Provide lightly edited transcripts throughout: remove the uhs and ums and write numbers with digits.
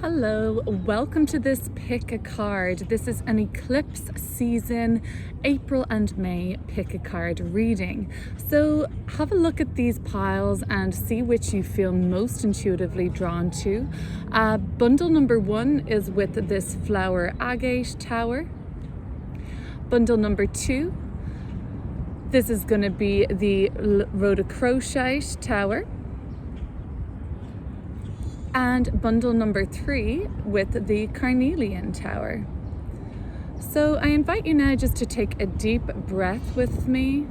Hello, welcome to this pick a card. This is an eclipse season, April and May pick a card reading. So have a look at these piles and see which you feel most intuitively drawn to. Bundle number 1 is with this flower agate tower. Bundle number 2, this is going to be the rhodochrosite tower. And bundle number 3 with the carnelian tower. So I invite you now just to take a deep breath with me.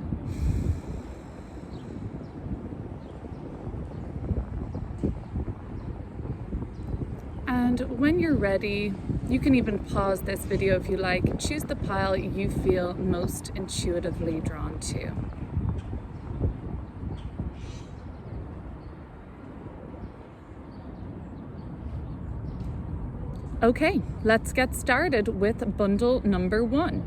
And when you're ready, you can even pause this video if you like. Choose the pile you feel most intuitively drawn to. Okay, let's get started with bundle number 1.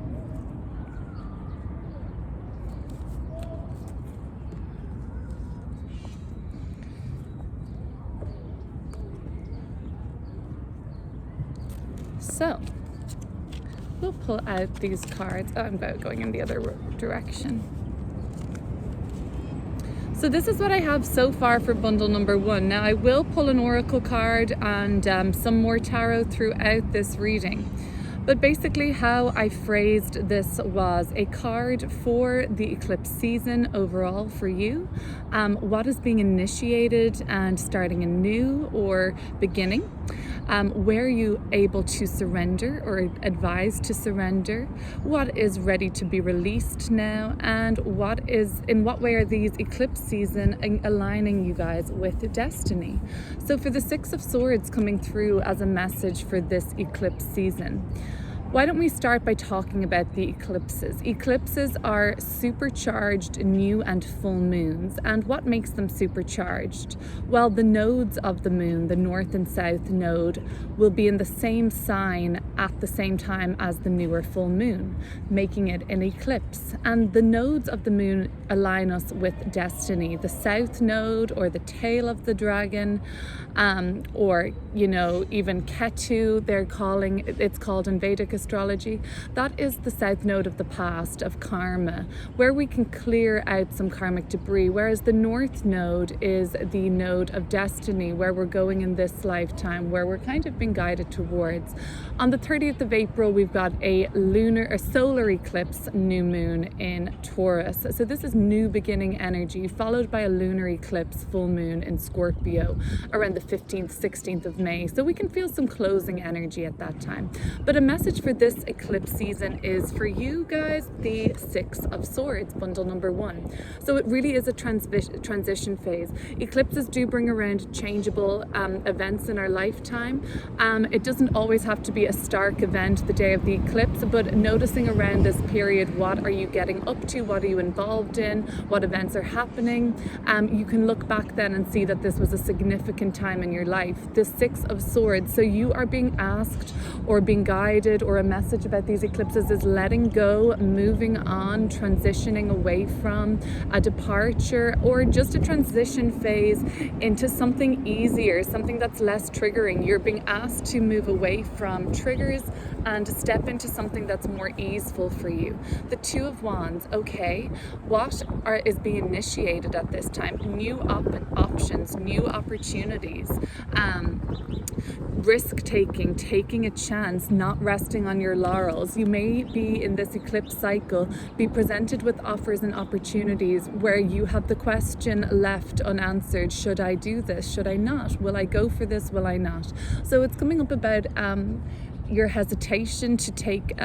So, we'll pull out these cards. Oh, I'm going in the other direction. So this is what I have so far for bundle number 1. Now I will pull an oracle card and some more tarot throughout this reading. But basically how I phrased this was a card for the eclipse season overall for you. What is being initiated and starting anew or beginning. Where are you able to surrender or advised to surrender? What is ready to be released now? And in what way are these eclipse season aligning you guys with destiny? So for the 6 of Swords coming through as a message for this eclipse season, why don't we start by talking about the eclipses? Eclipses are supercharged new and full moons. And what makes them supercharged? Well, the nodes of the moon, the north and south node, will be in the same sign at the same time as the new or full moon, making it an eclipse. And the nodes of the moon align us with destiny. The south node, or the tail of the dragon, or even Ketu, it's called in Vedic astrology. That is the south node of the past, of karma, where we can clear out some karmic debris, whereas the north node is the node of destiny, where we're going in this lifetime, where we're kind of being guided towards. On the 30th of April, we've got a solar eclipse new moon in Taurus. So this is new beginning energy, followed by a lunar eclipse full moon in Scorpio around the 15th, 16th of May. So we can feel some closing energy at that time. But a message for this eclipse season is for you guys, the 6 of Swords, bundle number 1. So it really is a transition phase. Eclipses do bring around changeable events in our lifetime. It doesn't always have to be a stark event the day of the eclipse, but noticing around this period, what are you getting up to? What are you involved in? What events are happening? You can look back then and see that this was a significant time in your life. The 6 of Swords. So you are being asked or being guided, or a message about these eclipses is letting go, moving on, transitioning away from a departure, or just a transition phase into something easier, something that's less triggering. You're being asked to move away from triggers and step into something that's more easeful for you. The 2 of Wands. Okay, what is being initiated at this time? New options, new opportunities, risk-taking, taking a chance, not resting on your laurels. You may be in this eclipse cycle, be presented with offers and opportunities where you have the question left unanswered. Should I do this? Should I not? Will I go for this? Will I not? So it's coming up about your hesitation to take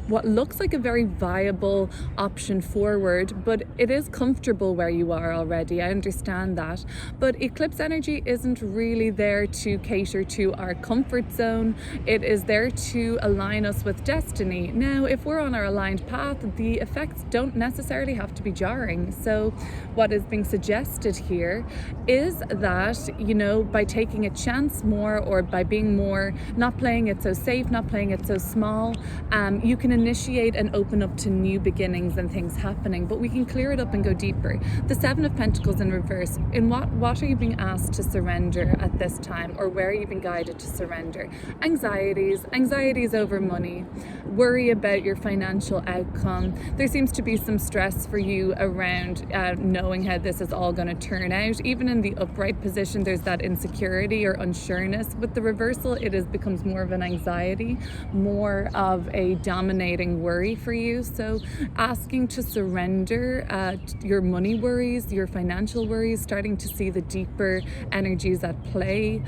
what looks like a very viable option forward, but it is comfortable where you are already. I understand that. But eclipse energy isn't really there to cater to our comfort zone. It is there to align us with destiny. Now, if we're on our aligned path, the effects don't necessarily have to be jarring. So what is being suggested here is that, by taking a chance more, or by being more, not playing it so safe, safe, not playing it so small. You can initiate and open up to new beginnings and things happening, but we can clear it up and go deeper. The Seven of Pentacles in reverse. In what are you being asked to surrender at this time, or where are you being guided to surrender? Anxieties over money, worry about your financial outcome. There seems to be some stress for you around knowing how this is all going to turn out. Even in the upright position, there's that insecurity or unsureness. With the reversal, it becomes more of an anxiety, more of a dominating worry for you. So asking to surrender your money worries, your financial worries, starting to see the deeper energies at play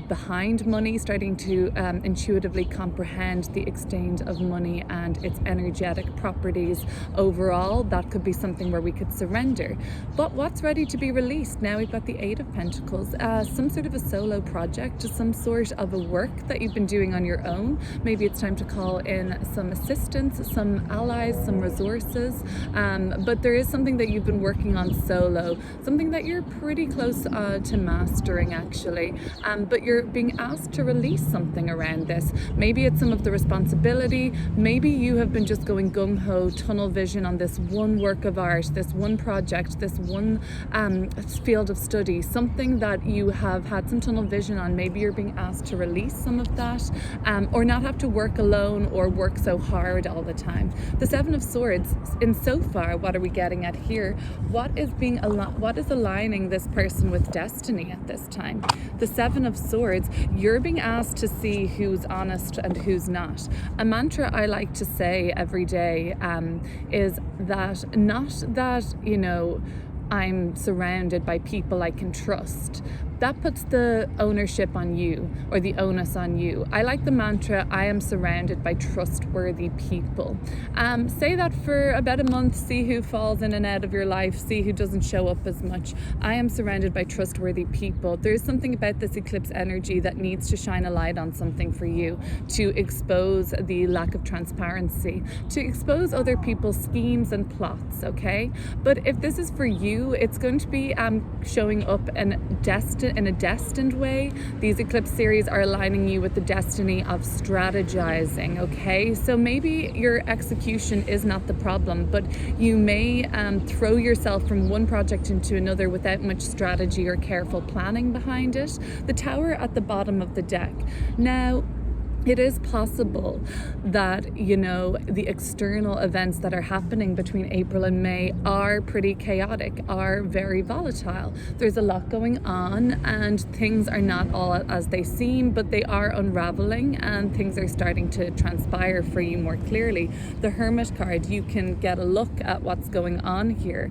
behind money, starting to intuitively comprehend the exchange of money and its energetic properties overall. That could be something where we could surrender. But what's ready to be released? Now we've got the Eight of Pentacles, some sort of a solo project, some sort of a work that you've been doing on your own. Maybe it's time to call in some assistance, some allies, some resources, but there is something that you've been working on solo, something that you're pretty close to mastering actually, but you're being asked to release something around this. Maybe it's some of the responsibility, maybe you have been just going gung-ho, tunnel vision on this one work of art, this one project, this one field of study, something that you have had some tunnel vision on. Maybe you're being asked to release some of that, or not have to work alone or work so hard all the time. The Seven of Swords, in so far, what are we getting at here? What is aligning this person with destiny at this time? The Seven of Swords, you're being asked to see who's honest and who's not. A mantra I like to say every day is that, not that, I'm surrounded by people I can trust. That puts the ownership on you, or the onus on you. I like the mantra, I am surrounded by trustworthy people. Say that for about a month, see who falls in and out of your life, see who doesn't show up as much. I am surrounded by trustworthy people. There's something about this eclipse energy that needs to shine a light on something for you, to expose the lack of transparency, to expose other people's schemes and plots, okay? But if this is for you, it's going to be showing up in a destined way. These eclipse series are aligning you with the destiny of strategizing, okay? So maybe your execution is not the problem, but you may throw yourself from one project into another without much strategy or careful planning behind it. The Tower at the bottom of the deck. Now, it is possible that, the external events that are happening between April and May are pretty chaotic, are very volatile. There's a lot going on and things are not all as they seem, but they are unraveling and things are starting to transpire for you more clearly. The Hermit card, you can get a look at what's going on here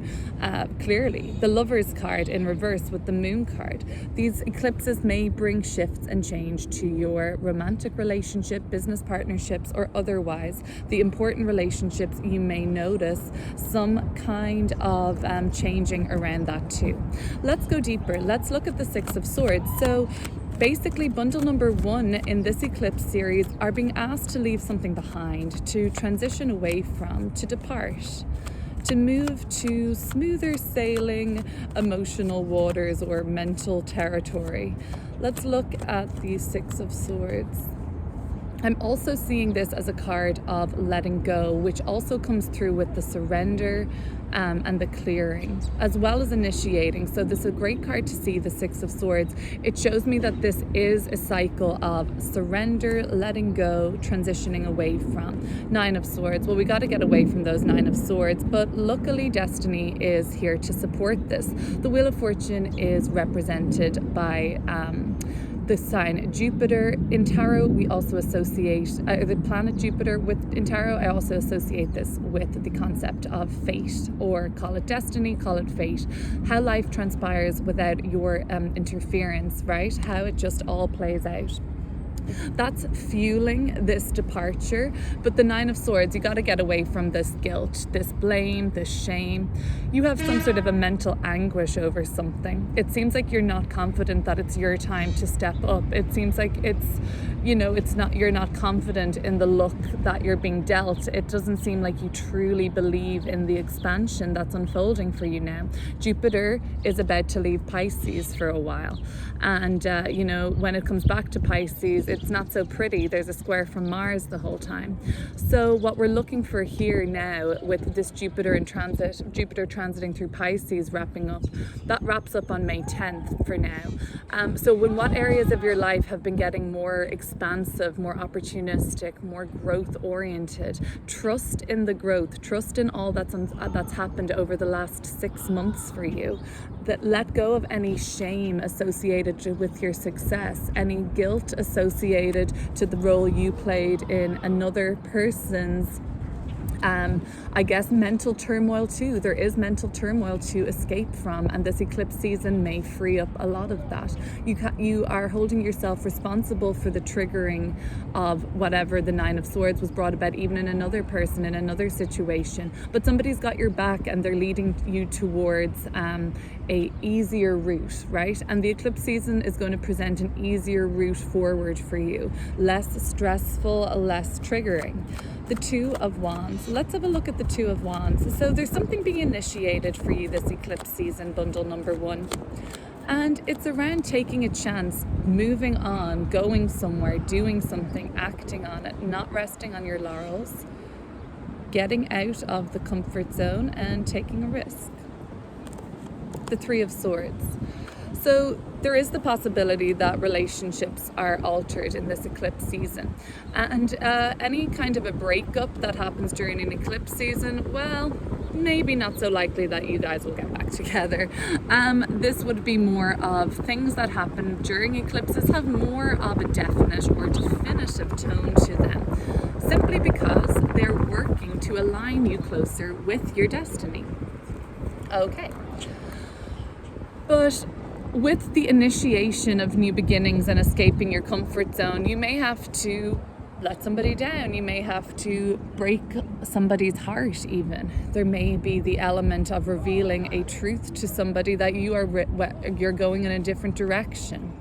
clearly. The Lover's card in reverse with the Moon card. These eclipses may bring shifts and change to your romantic relationship, business partnerships, or otherwise. The important relationships, you may notice some kind of changing around that too. Let's go deeper. Let's look at the Six of Swords. So basically, bundle number one in this eclipse series are being asked to leave something behind, to transition away from, to depart, to move to smoother sailing emotional waters or mental territory. Let's look at the Six of Swords. I'm also seeing this as a card of letting go, which also comes through with the surrender and the clearing, as well as initiating. So this is a great card to see, the Six of Swords. It shows me that this is a cycle of surrender, letting go, transitioning away from. Nine of Swords. Well, we got to get away from those Nine of Swords, but luckily destiny is here to support this. The Wheel of Fortune is represented by the sign Jupiter. In tarot, we also associate the planet Jupiter with, in tarot, I also associate this with the concept of fate, or call it destiny, call it fate. How life transpires without your interference, right? How it just all plays out. That's fueling this departure. But the Nine of Swords, you got to get away from this guilt, this blame, this shame. You have some sort of a mental anguish over something. It seems like you're not confident that it's your time to step up. It seems like you're not confident in the look that you're being dealt. It doesn't seem like you truly believe in the expansion that's unfolding for you now. Jupiter is about to leave Pisces for a while. And, when it comes back to Pisces, it's not so pretty. There's a square from Mars the whole time. So what we're looking for here now with this Jupiter transiting through Pisces wrapping up, that wraps up on May 10th for now. So when what areas of your life have been getting more expansive, more opportunistic, more growth oriented, trust in the growth, trust in all that's happened over the last 6 months for you. That let go of any shame associated with your success, any guilt associated to the role you played in another person's I guess mental turmoil too. There is mental turmoil to escape from, and this eclipse season may free up a lot of that. You are holding yourself responsible for the triggering of whatever the Nine of Swords was brought about, even in another person, in another situation. But somebody's got your back and they're leading you towards a easier route, right? And the eclipse season is going to present an easier route forward for you. Less stressful, less triggering. The Two of Wands. Let's have a look at the Two of Wands. So there's something being initiated for you this eclipse season, bundle number 1. And it's around taking a chance, moving on, going somewhere, doing something, acting on it, not resting on your laurels, getting out of the comfort zone and taking a risk. The Three of Swords. So there is the possibility that relationships are altered in this eclipse season. And any kind of a breakup that happens during an eclipse season, well, maybe not so likely that you guys will get back together. This would be more of things that happen during eclipses have more of a definite or definitive tone to them, simply because they're working to align you closer with your destiny. Okay. But with the initiation of new beginnings and escaping your comfort zone, you may have to let somebody down. You may have to break somebody's heart even. There may be the element of revealing a truth to somebody that you're going in a different direction.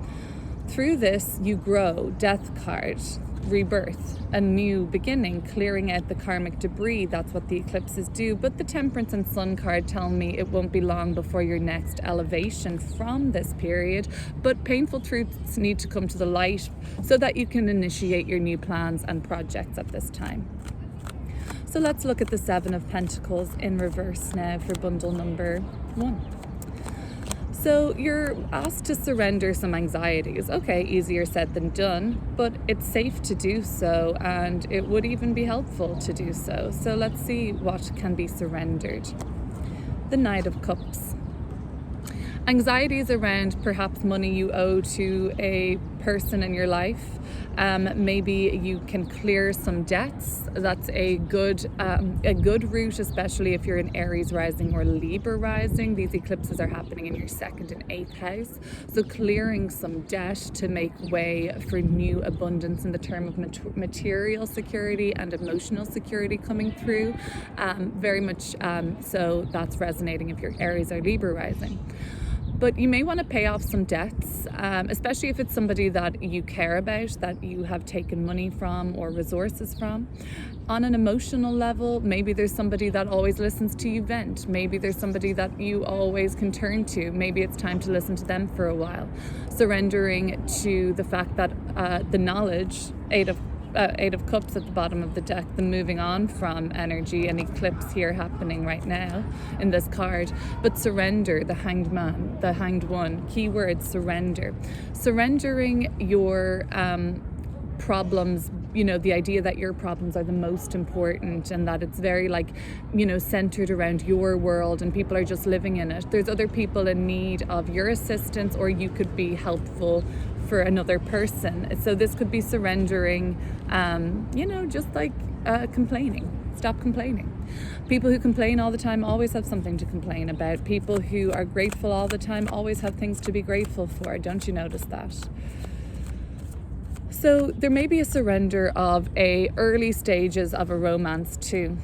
Through this, you grow. Death card. Rebirth, a new beginning, clearing out the karmic debris. That's what the eclipses do. But the Temperance and Sun card tell me it won't be long before your next elevation from this period. But painful truths need to come to the light so that you can initiate your new plans and projects at this time. So let's look at the Seven of Pentacles in reverse now for bundle number 1. So you're asked to surrender some anxieties. Okay, easier said than done, but it's safe to do so, and it would even be helpful to do so. So let's see what can be surrendered. The Knight of Cups. Anxieties around perhaps money you owe to a person in your life. Maybe you can clear some debts. That's a good route, especially if you're in Aries rising or Libra rising. These eclipses are happening in your 2nd and 8th house. So clearing some debt to make way for new abundance in the term of material security and emotional security coming through. Very much so that's resonating if you're Aries or Libra rising. But you may want to pay off some debts, especially if it's somebody that you care about, that you have taken money from or resources from. On an emotional level, maybe there's somebody that always listens to you vent. Maybe there's somebody that you always can turn to. Maybe it's time to listen to them for a while. Surrendering to the fact that the knowledge, Eight of Cups at the bottom of the deck, the moving on from energy, an eclipse here happening right now in this card. But surrender, the Hanged Man, the Hanged One, keyword surrender. Surrendering your problems, the idea that your problems are the most important and that it's very centered around your world and people are just living in it. There's other people in need of your assistance, or you could be helpful for another person. So this could be surrendering, complaining. Stop complaining. People who complain all the time always have something to complain about. People who are grateful all the time always have things to be grateful for. Don't you notice that? So there may be a surrender of early stages of a romance too.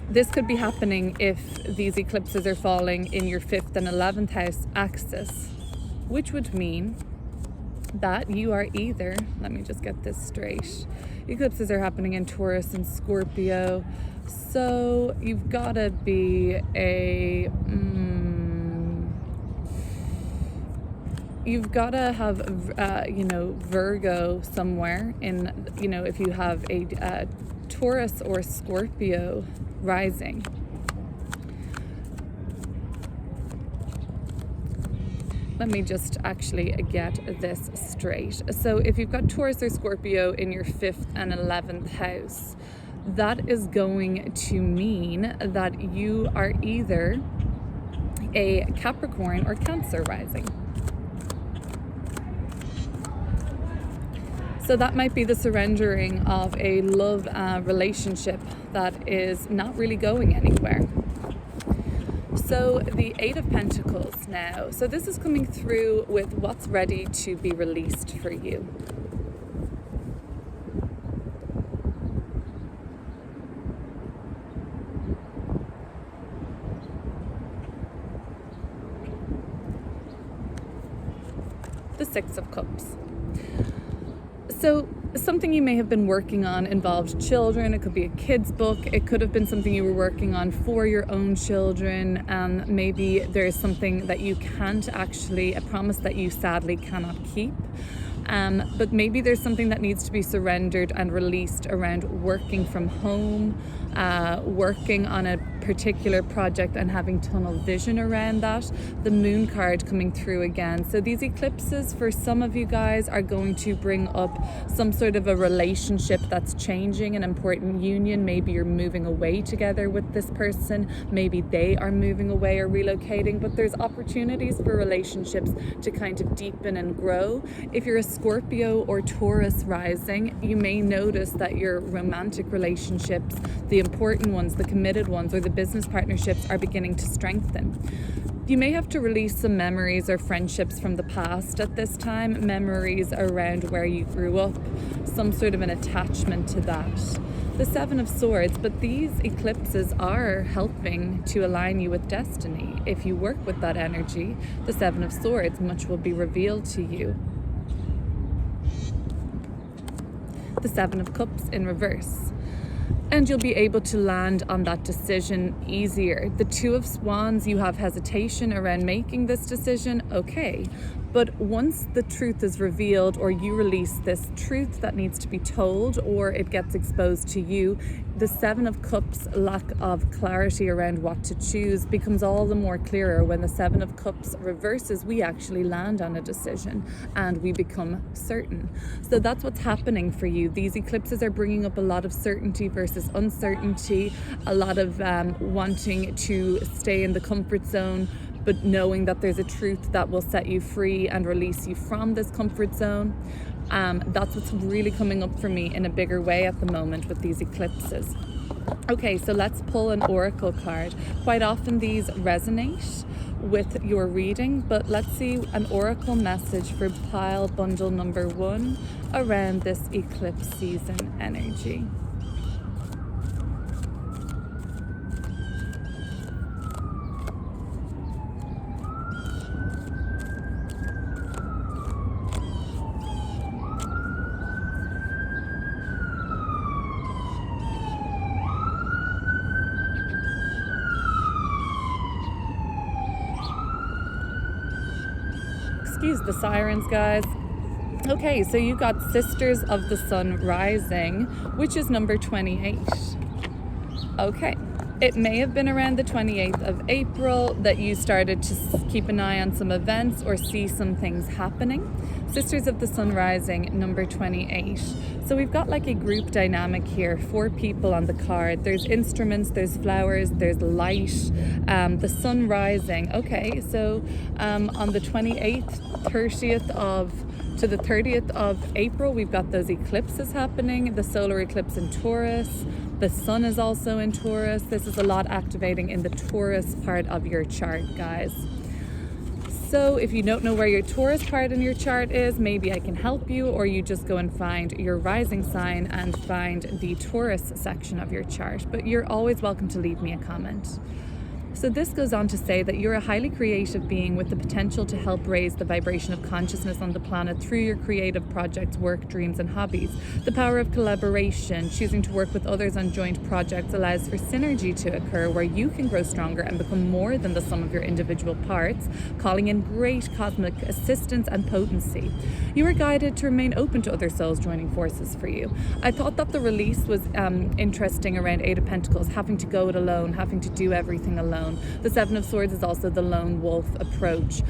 This could be happening if these eclipses are falling in your 5th and 11th house axis, which would mean that you are either, let me just get this straight, eclipses are happening in Taurus and Scorpio, so you've got to be you've got to have, Virgo somewhere in, if you have a Taurus or Scorpio rising. Let me just actually get this straight. So if you've got Taurus or Scorpio in your 5th and 11th house, that is going to mean that you are either a Capricorn or Cancer rising. So that might be the surrendering of a love relationship that is not really going anywhere. So the 8 of Pentacles now. So this is coming through with what's ready to be released for you. The 6 of Cups. So something you may have been working on involved children. It could be a kid's book. It could have been something you were working on for your own children. And maybe there's something that you can't actually, a promise that you sadly cannot keep. But maybe there's something that needs to be surrendered and released around working from home, working on a particular project and having tunnel vision around that. The Moon card coming through again. So these eclipses for some of you guys are going to bring up some sort of a relationship that's changing, an important union. Maybe you're moving away together with this person. Maybe they are moving away or relocating, but there's opportunities for relationships to kind of deepen and grow. If you're a Scorpio or Taurus rising, you may notice that your romantic relationships, the important ones, the committed ones, or the business partnerships are beginning to strengthen. You may have to release some memories or friendships from the past at this time, memories around where you grew up, some sort of an attachment to that. The 7 of Swords, but these eclipses are helping to align you with destiny. If you work with that energy, the 7 of Swords, much will be revealed to you. The 7 of Cups in reverse. And you'll be able to land on that decision easier. The 2 of Wands, you have hesitation around making this decision, okay. But once the truth is revealed, or you release this truth that needs to be told, or it gets exposed to you, the 7 of Cups, lack of clarity around what to choose, becomes all the more clearer. When the 7 of Cups reverses, we actually land on a decision and we become certain. So that's what's happening for you. These eclipses are bringing up a lot of certainty versus uncertainty, a lot of wanting to stay in the comfort zone, but knowing that there's a truth that will set you free and release you from this comfort zone. That's what's really coming up for me in a bigger way at the moment with these eclipses. Okay, so let's pull an oracle card. Quite often these resonate with your reading, but let's see an oracle message for pile bundle number 1 around this eclipse season energy. Excuse the sirens, guys. Okay, so you got Sisters of the Sun rising, which is number 28. Okay, it may have been around the 28th of April that you started to keep an eye on some events or see some things happening. Sisters of the Sun rising, number 28. So we've got like a group dynamic here, 4 people on the card. There's instruments, there's flowers, there's light, the sun rising. Okay, so on the 28th, 30th to the 30th of April, we've got those eclipses happening, the solar eclipse in Taurus. The sun is also in Taurus. This is a lot activating in the Taurus part of your chart, guys. So if you don't know where your Taurus part in your chart is, maybe I can help you, or you just go and find your rising sign and find the Taurus section of your chart. But you're always welcome to leave me a comment. So this goes on to say that you're a highly creative being with the potential to help raise the vibration of consciousness on the planet through your creative projects, work, dreams, and hobbies. The power of collaboration, choosing to work with others on joint projects, allows for synergy to occur where you can grow stronger and become more than the sum of your individual parts, calling in great cosmic assistance and potency. You are guided to remain open to other souls joining forces for you. I thought that the release was interesting around Eight of Pentacles, having to go it alone, having to do everything alone. The Seven of Swords is also the lone wolf approach.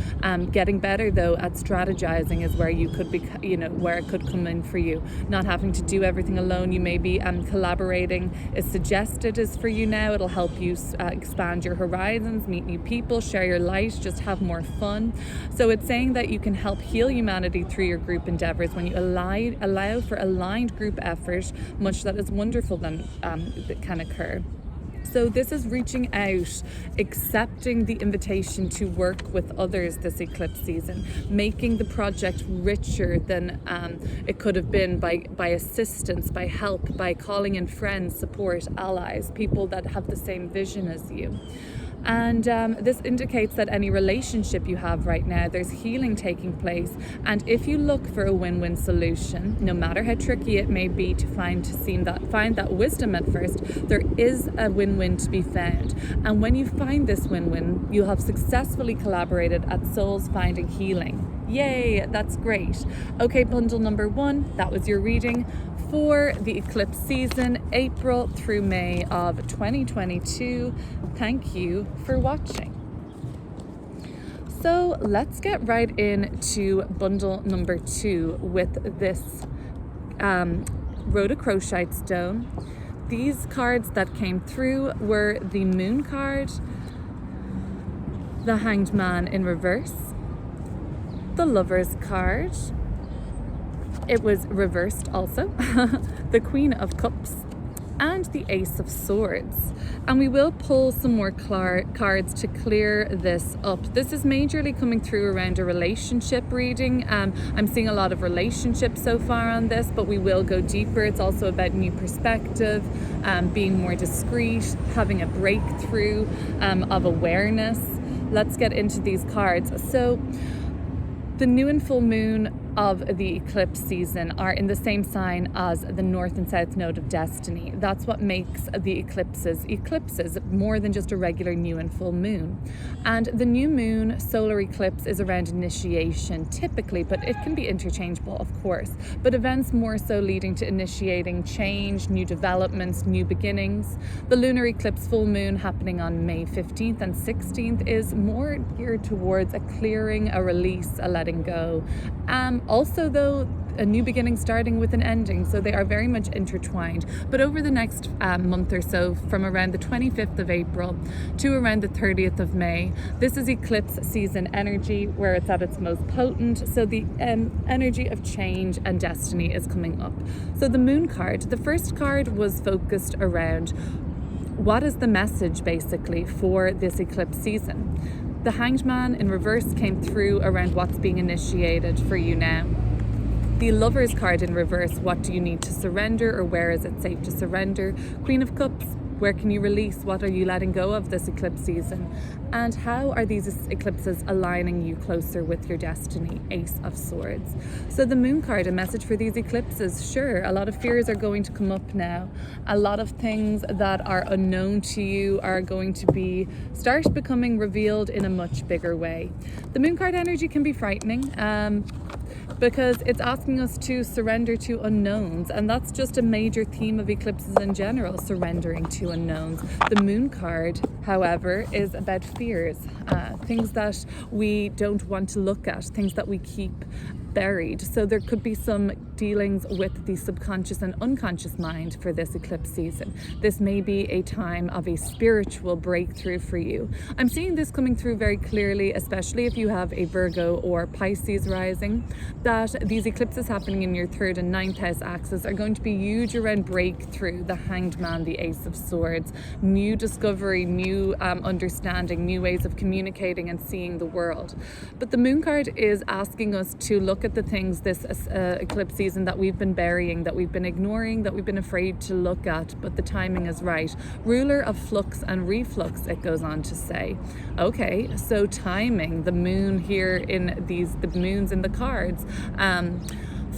Getting better though at strategizing is where you could be, where it could come in for you. Not having to do everything alone. You may be collaborating is suggested is for you now. It'll help you expand your horizons, meet new people, share your light, just have more fun. So it's saying that you can help heal humanity through your group endeavors when you allow for aligned group effort, much that is wonderful then that can occur. So this is reaching out, accepting the invitation to work with others this eclipse season, making the project richer than it could have been by assistance, by help, by calling in friends, support, allies, people that have the same vision as you. And this indicates that any relationship you have right now, there's healing taking place. And if you look for a win-win solution, no matter how tricky it may be to find that wisdom at first, there is a win-win to be found. And when you find this win-win, you'll have successfully collaborated at souls finding healing. Yay, that's great. Okay, bundle number 1, that was your reading for the eclipse season, April through May of 2022. Thank you for watching. So let's get right into bundle number 2 with this rhodochrosite stone. These cards that came through were the Moon card, the Hanged Man in reverse, the Lover's card, it was reversed also, the Queen of Cups, and the Ace of Swords. And we will pull some more cards to clear this up. This is majorly coming through around a relationship reading. I'm seeing a lot of relationships so far on this, but we will go deeper. It's also about new perspective, being more discreet, having a breakthrough of awareness. Let's get into these cards. So the new and full moon of the eclipse season are in the same sign as the north and south node of destiny. That's what makes the eclipses more than just a regular new and full moon. And the new moon solar eclipse is around initiation typically, but it can be interchangeable, of course, but events more so leading to initiating change, new developments, new beginnings. The lunar eclipse full moon happening on May 15th and 16th is more geared towards a clearing, a release, a letting go. Also, though, a new beginning starting with an ending, so they are very much intertwined. But over the next month or so, from around the 25th of April to around the 30th of May, this is eclipse season energy where it's at its most potent. So the energy of change and destiny is coming up. So the Moon card, the first card was focused around what is the message basically for this eclipse season. The Hanged Man in reverse came through around what's being initiated for you now. The Lover's card in reverse, what do you need to surrender, or where is it safe to surrender? Queen of Cups, where can you release? What are you letting go of this eclipse season? And how are these eclipses aligning you closer with your destiny? Ace of Swords. So the Moon card, a message for these eclipses. Sure, a lot of fears are going to come up now. A lot of things that are unknown to you are going to start becoming revealed in a much bigger way. The Moon card energy can be frightening. Because it's asking us to surrender to unknowns, and that's just a major theme of eclipses in general, surrendering to unknowns. The Moon card, however, is about fears, things that we don't want to look at, things that we keep buried. So there could be some dealings with the subconscious and unconscious mind for this eclipse season. This may be a time of a spiritual breakthrough for you. I'm seeing this coming through very clearly, especially if you have a Virgo or Pisces rising, that these eclipses happening in your 3rd and 9th house axis are going to be huge around breakthrough, the Hanged Man, the Ace of Swords, new discovery, new understanding, new ways of communicating and seeing the world. But the Moon card is asking us to look at the things this eclipse season season that we've been burying, that we've been ignoring, that we've been afraid to look at, but the timing is right. Ruler of flux and reflux, it goes on to say. Okay, so timing, the moon here in the moons in the cards,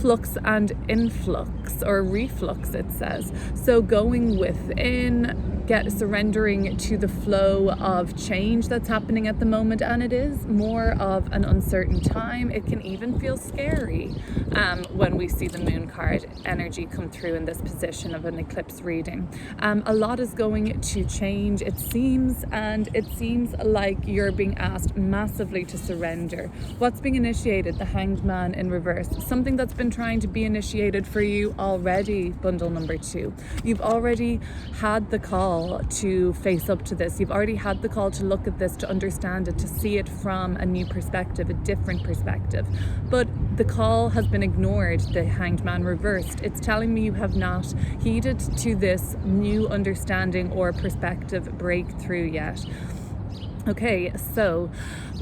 flux and influx, or reflux, it says. So going within, surrendering to the flow of change that's happening at the moment, and it is more of an uncertain time. It can even feel scary when we see the moon card energy come through in this position of an eclipse reading. A lot is going to change, it seems, and it seems like you're being asked massively to surrender. What's being initiated? The Hanged Man in reverse. Something that's been trying to be initiated for you already, bundle number 2. You've already had the call to face up to this. You've already had the call to look at this, to understand it, to see it from a new perspective, a different perspective. But the call has been ignored, the Hanged Man reversed. It's telling me you have not heeded to this new understanding or perspective breakthrough yet. Okay, so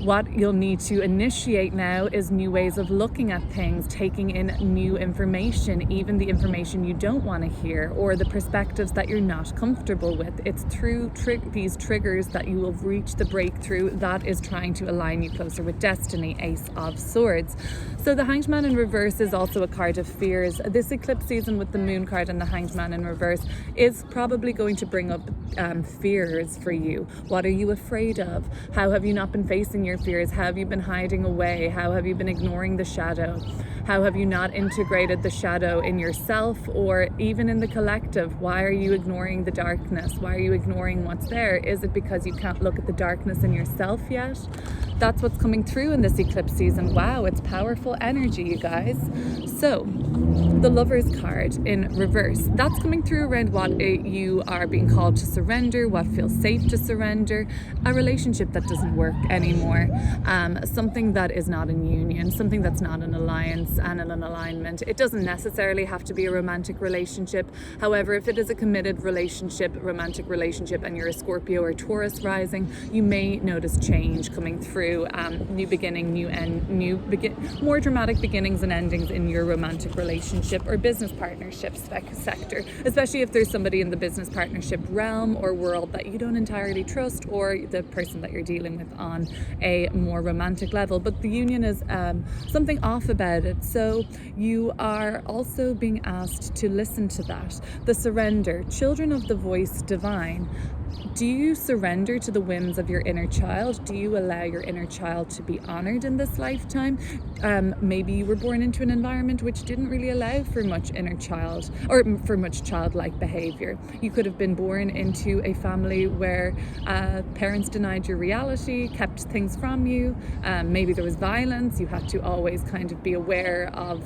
what you'll need to initiate now is new ways of looking at things, taking in new information, even the information you don't want to hear, or the perspectives that you're not comfortable with. It's through these triggers that you will reach the breakthrough that is trying to align you closer with destiny, Ace of Swords. So the Hanged Man in reverse is also a card of fears. This eclipse season with the moon card and the Hanged Man in reverse is probably going to bring up fears for you. What are you afraid of? How have you not been facing your fears? How have you been hiding away? How have you been ignoring the shadow? How have you not integrated the shadow in yourself or even in the collective? Why are you ignoring the darkness? Why are you ignoring what's there? Is it because you can't look at the darkness in yourself yet? That's what's coming through in this eclipse season. Wow, it's powerful energy, you guys. So the Lover's card in reverse, that's coming through around what you are being called to surrender, what feels safe to surrender, a relationship that doesn't work anymore, something that is not in union, something that's not an alliance and an alignment. It doesn't necessarily have to be a romantic relationship. However, if it is a committed relationship, romantic relationship, and you're a Scorpio or Taurus rising, you may notice change coming through, new beginning, new end, more dramatic beginnings and endings in your romantic relationship or business partnership sector, especially if there's somebody in the business partnership realm or world that you don't entirely trust, or the person that you're dealing with on a more romantic level. But the union is something off about it, so you are also being asked to listen to that. The surrender, children of the voice divine. Do you surrender to the whims of your inner child? Do you allow your inner child to be honored in this lifetime? Maybe you were born into an environment which didn't really allow for much inner child or for much childlike behavior. You could have been born into a family where parents denied your reality, kept things from you. Maybe there was violence. You had to always kind of be aware of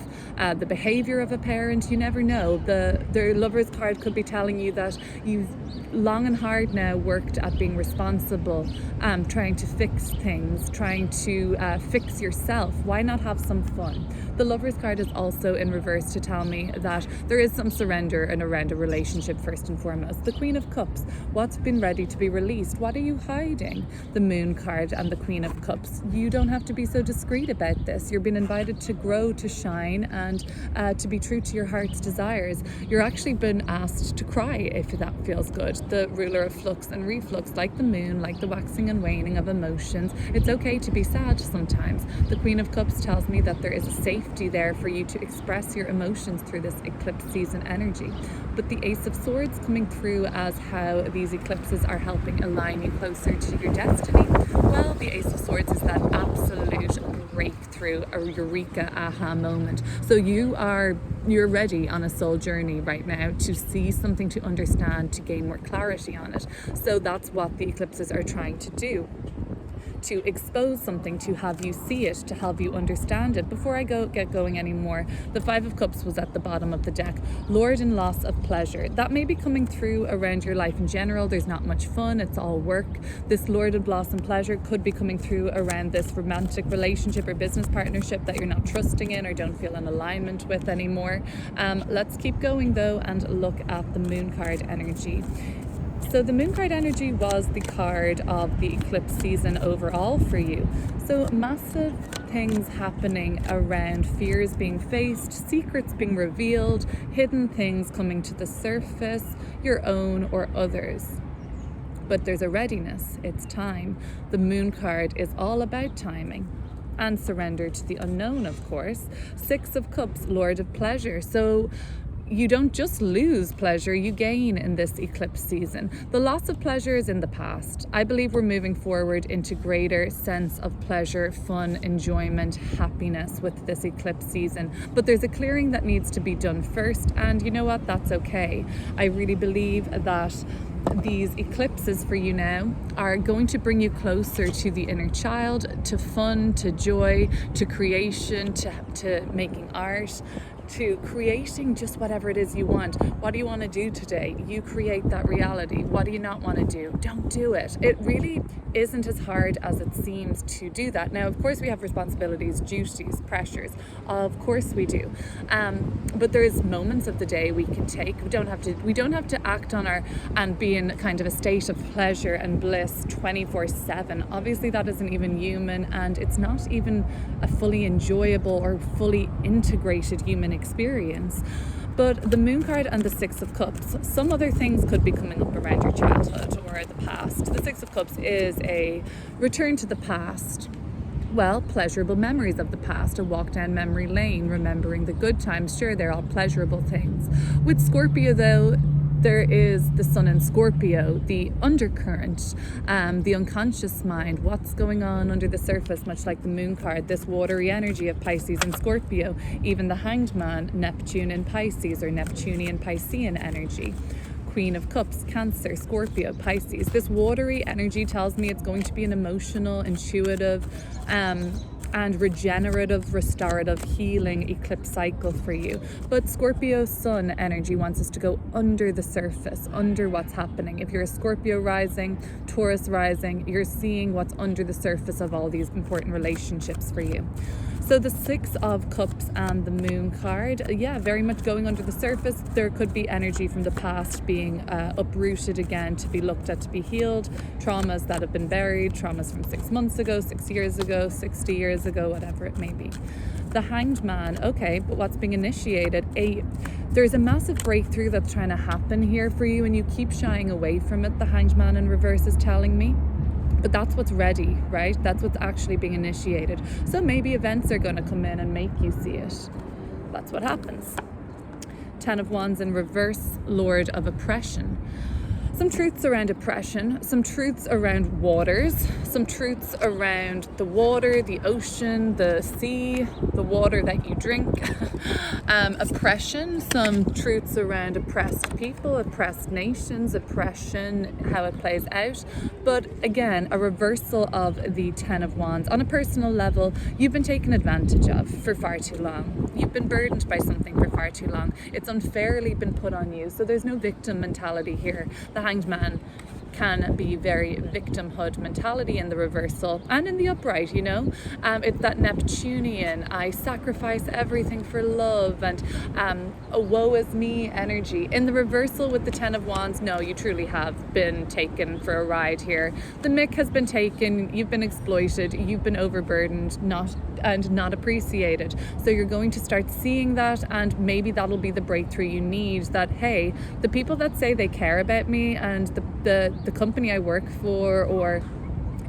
the behavior of a parent. You never know. The Lover's card could be telling you that you've long and hard now worked at being responsible, trying to fix things, trying to fix yourself. Why not have some fun? The Lover's card is also in reverse to tell me that there is some surrender and around a relationship first and foremost. The Queen of Cups, what's been ready to be released? What are you hiding? The Moon card and the Queen of Cups. You don't have to be so discreet about this. You're being invited to grow, to shine, and to be true to your heart's desires. You're actually been asked to cry if that feels good. The ruler of flux and reflux, like the moon, like the waxing and waning of emotions. It's okay to be sad sometimes. The Queen of Cups tells me that there is a safety there for you to express your emotions through this eclipse season energy. But the Ace of Swords coming through as how these eclipses are helping align you closer to your destiny. Well, the Ace of Swords is that absolute breakthrough, a eureka aha moment. So you're ready on a soul journey right now to see something, to understand, to gain more clarity on it. So that's what the eclipses are trying to do, to expose something, to have you see it, to help you understand it. Before I get going anymore, the Five of Cups was at the bottom of the deck. Lord and loss of pleasure. That may be coming through around your life in general. There's not much fun. It's all work. This Lord of loss and pleasure could be coming through around this romantic relationship or business partnership that you're not trusting in or don't feel in alignment with anymore. Let's keep going though and look at the Moon card energy. So the Moon card energy was the card of the eclipse season overall for you. So massive things happening around, fears being faced, secrets being revealed, hidden things coming to the surface, your own or others. But there's a readiness, it's time. The Moon card is all about timing and surrender to the unknown, of course. Six of Cups, Lord of Pleasure. So you don't just lose pleasure, you gain in this eclipse season. The loss of pleasure is in the past. I believe we're moving forward into greater sense of pleasure, fun, enjoyment, happiness with this eclipse season. But there's a clearing that needs to be done first, and you know what? That's okay. I really believe that these eclipses for you now are going to bring you closer to the inner child, to fun, to joy, to creation, to making art, to creating just whatever it is you want. What do you want to do today? You create that reality. What do you not want to do? Don't do it. It really isn't as hard as it seems to do that. Now, of course, we have responsibilities, duties, pressures. Of course we do. But there's moments of the day we can take. We don't have to act on our and be in kind of a state of pleasure and bliss 24/7. Obviously, that isn't even human, and it's not even a fully enjoyable or fully integrated human experience. But the Moon card and the Six of Cups, some other things could be coming up around your childhood or the past. The Six of Cups is a return to the past. Well, pleasurable memories of the past, a walk down memory lane, remembering the good times. Sure, they're all pleasurable things. With Scorpio, though, there is the Sun in Scorpio, the undercurrent, the unconscious mind, what's going on under the surface, much like the Moon card, this watery energy of Pisces and Scorpio, even the Hanged Man, Neptune in Pisces, or Neptunian Piscean energy. Queen of Cups, Cancer, Scorpio, Pisces. This watery energy tells me it's going to be an emotional, intuitive, and regenerative, restorative, healing eclipse cycle for you. But Scorpio Sun energy wants us to go under the surface, under what's happening. If you're a Scorpio rising, Taurus rising, you're seeing what's under the surface of all these important relationships for you. So the Six of Cups and the Moon card, yeah, very much going under the surface. There could be energy from the past being uprooted again, to be looked at, to be healed. Traumas that have been buried, traumas from 6 months ago, 6 years ago, 60 years ago, whatever it may be. The Hanged Man, okay, but what's being initiated? There's a massive breakthrough that's trying to happen here for you, and you keep shying away from it, the Hanged Man in reverse is telling me. But that's what's ready, right? That's what's actually being initiated. So maybe events are going to come in and make you see it. That's what happens. Ten of Wands in reverse, Lord of Oppression. Some truths around oppression, some truths around waters, some truths around the water, the ocean, the sea, the water that you drink, oppression, some truths around oppressed people, oppressed nations, oppression, how it plays out. But again, a reversal of the Ten of Wands. On a personal level, you've been taken advantage of for far too long. You've been burdened by something for far too long. It's unfairly been put on you. So there's no victim mentality here. The Hanged Man can be very victimhood mentality in the reversal and in the upright, you know. It's that Neptunian, I sacrifice everything for love, and a woe is me energy. In the reversal with the Ten of Wands, no, you truly have been taken for a ride here. The mick has been taken, you've been exploited, you've been overburdened, not appreciated. So you're going to start seeing that, and maybe that'll be the breakthrough you need, that hey, the people that say they care about me, and the company I work for, or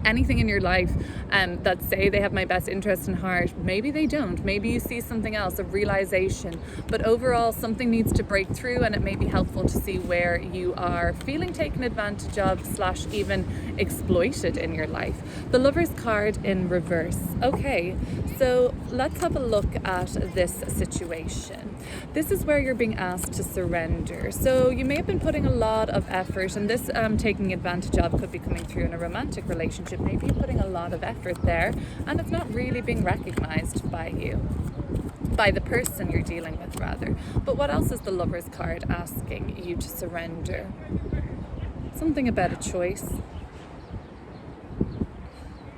anything in your life that say they have my best interest in heart, maybe they don't. Maybe you see something else, a realization. But overall, something needs to break through, and it may be helpful to see where you are feeling taken advantage of / even exploited in your life. The Lover's card in reverse. Okay, so let's have a look at this situation. This is where you're being asked to surrender. So you may have been putting a lot of effort, and this taking advantage of could be coming through in a romantic relationship. Maybe you're putting a lot of effort there, and it's not really being recognized by you, by the person you're dealing with rather. But what else is the Lover's card asking you to surrender? Something about a choice.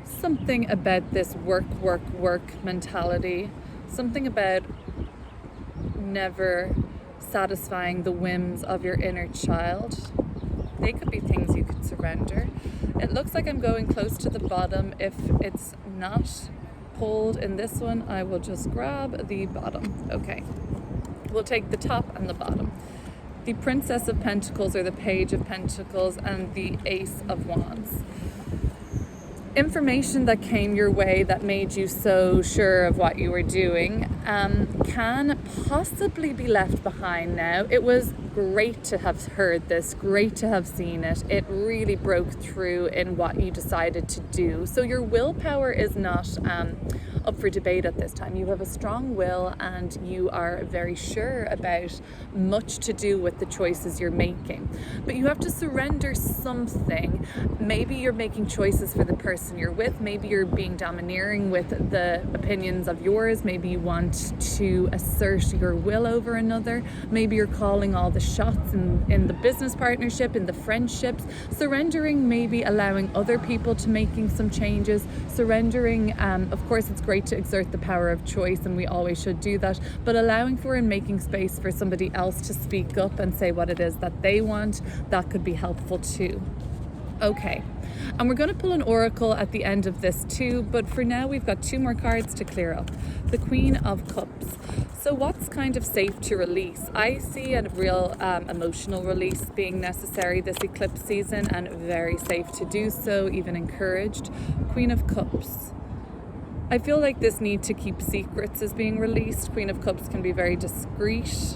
Something about this work mentality. Something about never satisfying the whims of your inner child. They could be things you could surrender. It looks like I'm going close to the bottom if it's not pulled in this one, I will just grab the bottom. Okay, we'll take the top and the bottom. The Princess of Pentacles, or the Page of Pentacles, and the Ace of Wands. Information that came your way that made you so sure of what you were doing can possibly be left behind now. It was great to have heard this, great to have seen it. It really broke through in what you decided to do. So your willpower is not up for debate at this time. You have a strong will and you are very sure about much to do with the choices you're making. But you have to surrender something. Maybe you're making choices for the person you're with. Maybe you're being domineering with the opinions of yours. Maybe you want to assert your will over another. Maybe you're calling all the shots in the business partnership, in the friendships. Surrendering, maybe allowing other people to making some changes. Surrendering, of course, it's great to exert the power of choice, and we always should do that, but allowing for and making space for somebody else to speak up and say what it is that they want, that could be helpful too. Okay, and we're going to pull an oracle at the end of this too, but for now we've got 2 more cards to clear up. The Queen of Cups. So what's kind of safe to release? I see a real emotional release being necessary this eclipse season, and very safe to do so, even encouraged. Queen of Cups. I feel like this need to keep secrets is being released. Queen of Cups can be very discreet.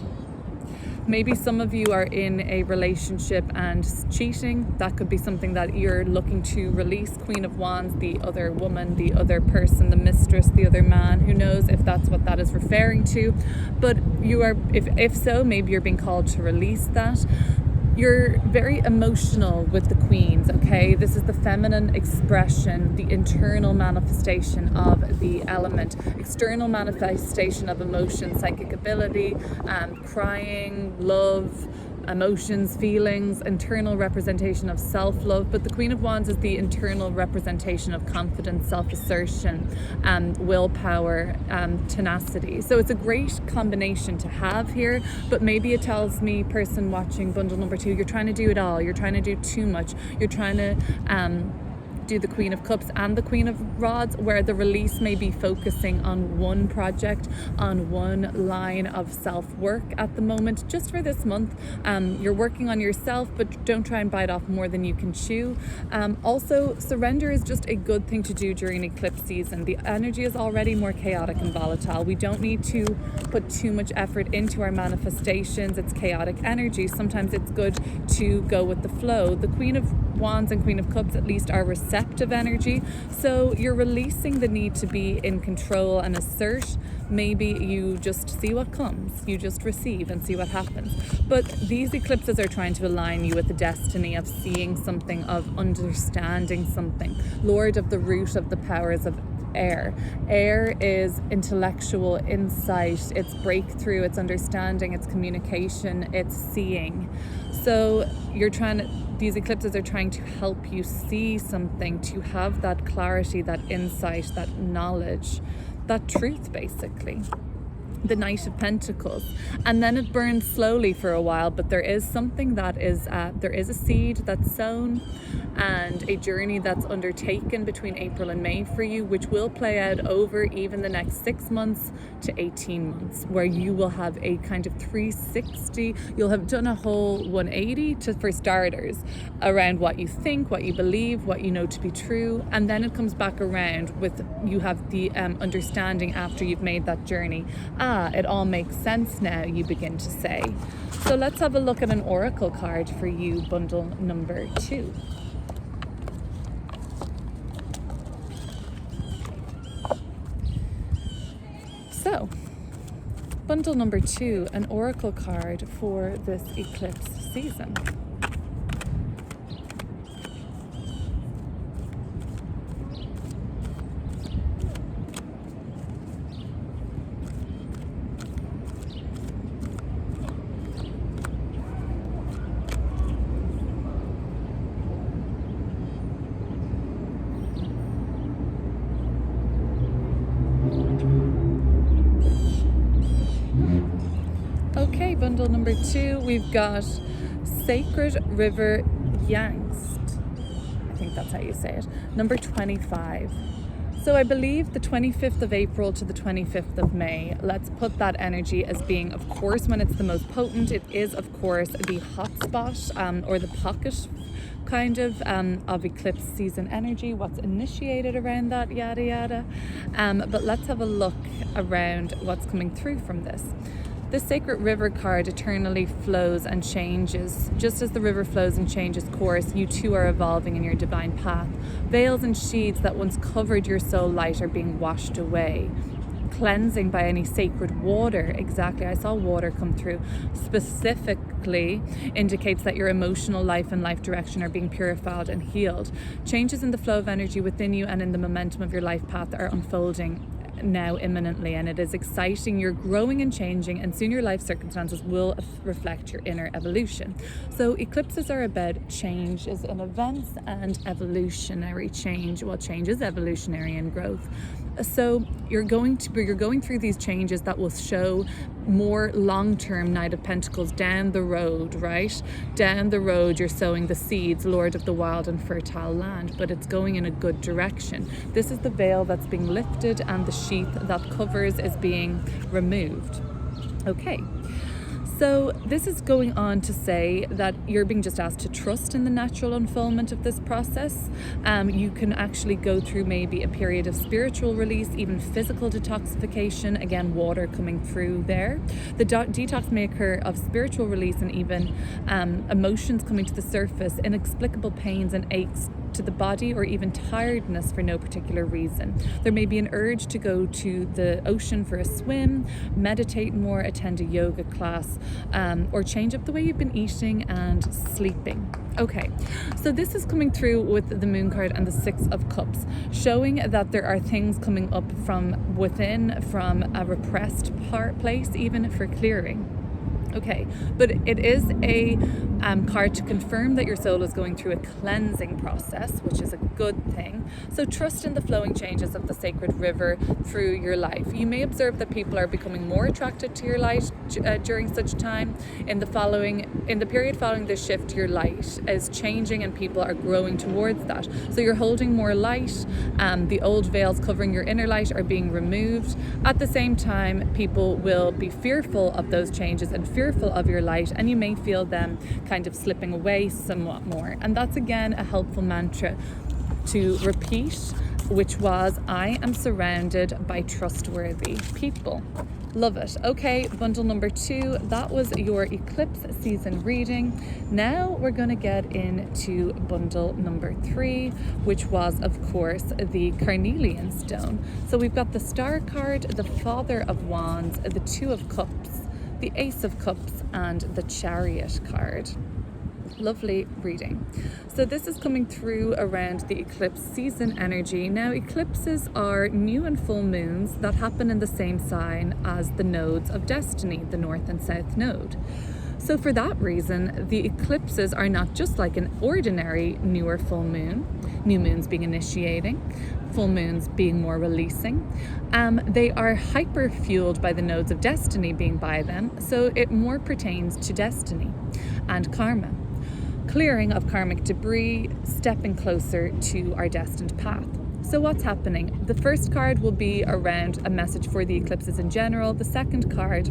Maybe some of you are in a relationship and cheating. That could be something that you're looking to release. Queen of Wands, the other woman, the other person, the mistress, the other man. Who knows if that's what that is referring to. But you are, if so, maybe you're being called to release that. You're very emotional with the queens, okay? This is the feminine expression, the internal manifestation of the element, external manifestation of emotion, psychic ability, crying, love, emotions, feelings, internal representation of self-love. But the Queen of Wands is the internal representation of confidence, self-assertion, willpower, tenacity. So it's a great combination to have here, but maybe it tells me, person watching bundle number 2, you're trying to do it all, you're trying to do too much, you're trying to do the Queen of Cups and the Queen of Rods, where the release may be focusing on one project, on one line of self-work at the moment, just for this month. You're working on yourself, but don't try and bite off more than you can chew. Also, surrender is just a good thing to do during eclipse season. The energy is already more chaotic and volatile. We don't need to put too much effort into our manifestations. It's chaotic energy. Sometimes it's good to go with the flow. The Queen of Wands and Queen of Cups at least are receptive energy, so you're releasing the need to be in control and assert. Maybe you just see what comes, you just receive and see what happens. But these eclipses are trying to align you with the destiny of seeing something, of understanding something. Lord of the root of the powers of air. Air is intellectual insight, it's breakthrough, it's understanding, it's communication, it's seeing. So these eclipses are trying to help you see something, to have that clarity, that insight, that knowledge, that truth, basically. The Knight of Pentacles, and then it burns slowly for a while, but there is something that is there is a seed that's sown and a journey that's undertaken between April and May for you, which will play out over even the next 6 months to 18 months, where you will have a kind of 360. You'll have done a whole 180 for starters, around what you think, what you believe, what you know to be true, and then it comes back around with you have the understanding after you've made that journey. It all makes sense now, you begin to say. So let's have a look at an oracle card for you, bundle number 2. So, bundle number 2, an oracle card for this eclipse season. Okay, bundle number 2, we've got Sacred River Yangst. I think that's how you say it. Number 25. So I believe the 25th of April to the 25th of May, let's put that energy as being, of course, when it's the most potent, it is, of course, the hotspot or the pocket kind of eclipse season energy, what's initiated around that, yada yada. But let's have a look around what's coming through from this. The Sacred River card eternally flows and changes. Just as the river flows and changes course, you too are evolving in your divine path. Veils and sheaths that once covered your soul light are being washed away. Cleansing by any sacred water, exactly, I saw water come through, specifically indicates that your emotional life and life direction are being purified and healed. Changes in the flow of energy within you and in the momentum of your life path are unfolding now imminently, and it is exciting. You're growing and changing, and soon your life circumstances will reflect your inner evolution. So eclipses are about changes in events and evolutionary change. Well, change is evolutionary and growth. So you're going through these changes that will show more long-term Knight of Pentacles down the road, right? Down the road, you're sowing the seeds, Lord of the wild and fertile land, but it's going in a good direction. This is the veil that's being lifted and the sheath that covers is being removed. Okay. So this is going on to say that you're being just asked to trust in the natural unfoldment of this process. You can actually go through maybe a period of spiritual release, even physical detoxification. Again, water coming through there. The detox may occur of spiritual release and even emotions coming to the surface, inexplicable pains and aches to the body, or even tiredness for no particular reason. There may be an urge to go to the ocean for a swim, meditate more, attend a yoga class, or change up the way you've been eating and sleeping. Okay, so this is coming through with the Moon card and the Six of Cups, showing that there are things coming up from within, from a repressed place, even for clearing. Okay, but it is a card to confirm that your soul is going through a cleansing process, which is a good thing. So trust in the flowing changes of the sacred river through your life. You may observe that people are becoming more attracted to your light during such time. In the period following this shift, your light is changing and people are growing towards that. So you're holding more light. The old veils covering your inner light are being removed. At the same time, people will be fearful of those changes and fearful of your light, and you may feel them kind of slipping away somewhat more. And that's again a helpful mantra to repeat, which was, I am surrounded by trustworthy people. Love it. Okay, bundle number 2, that was your eclipse season reading. Now we're going to get into bundle number 3, which was, of course, the carnelian stone. So we've got the Star card, the Father of Wands, the Two of Cups, the Ace of Cups, and the Chariot card. Lovely reading. So this is coming through around the eclipse season energy. Now, eclipses are new and full moons that happen in the same sign as the nodes of destiny, the North and South node. So for that reason, the eclipses are not just like an ordinary new or full moon, new moons being initiating, full moons being more releasing. They are hyper fueled by the nodes of destiny being by them, so it more pertains to destiny and karma. Clearing of karmic debris, stepping closer to our destined path. So what's happening? The first card will be around a message for the eclipses in general. The second card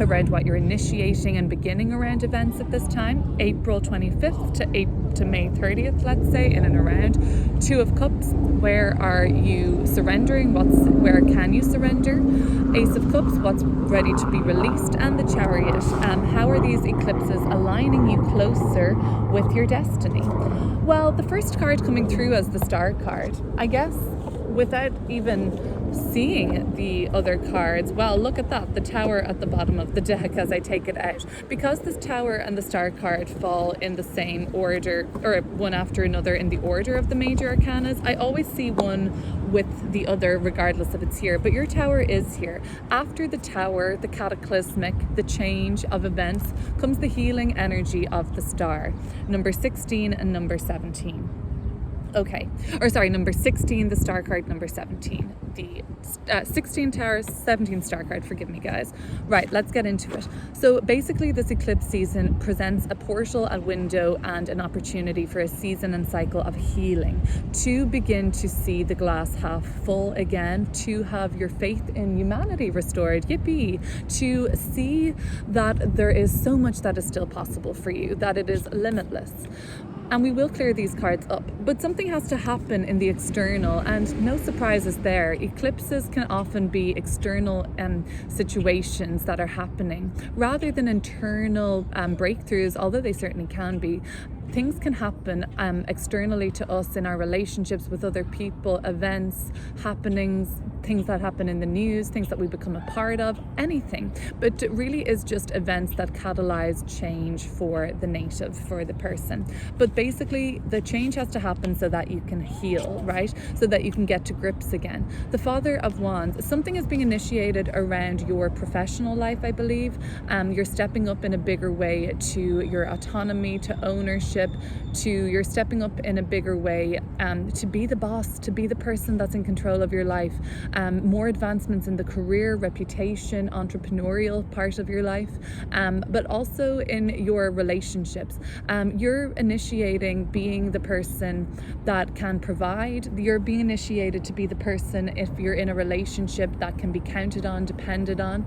around what you're initiating and beginning around events at this time, April 25th to May 30th, let's say, in and around. Two of Cups, where are you surrendering? Where can you surrender? Ace of Cups, what's ready to be released? And the Chariot, how are these eclipses aligning you closer with your destiny? Well, the first card coming through as the Star card, I guess, without even seeing the other cards, well, look at that, the Tower at the bottom of the deck as I take it out. Because this Tower and the Star card fall in the same order, or one after another in the order of the major arcanas, I always see one with the other regardless if it's here, but your Tower is here. After the Tower, the cataclysmic, the change of events, comes the healing energy of the Star, number 16 and number 17. Okay, or sorry, number 16, the star card, number 17, the 16 Taurus, 17 star card, forgive me guys. Right, let's get into it. So basically this eclipse season presents a portal, a window, and an opportunity for a season and cycle of healing, to begin to see the glass half full again, to have your faith in humanity restored, yippee, to see that there is so much that is still possible for you, that it is limitless. And we will clear these cards up, but something has to happen in the external, and no surprises there. Eclipses can often be external situations that are happening rather than internal breakthroughs, although they certainly can be. Things can happen externally to us in our relationships with other people, events, happenings, things that happen in the news, things that we become a part of, anything. But it really is just events that catalyze change for the native, for the person. But basically, the change has to happen so that you can heal, right? So that you can get to grips again. The Father of Wands, something is being initiated around your professional life, I believe. You're stepping up in a bigger way to your autonomy, to ownership, you're stepping up in a bigger way to be the boss, to be the person that's in control of your life. More advancements in the career, reputation, entrepreneurial part of your life, but also in your relationships. You're initiating being the person that can provide. You're being initiated to be the person, if you're in a relationship, that can be counted on, depended on.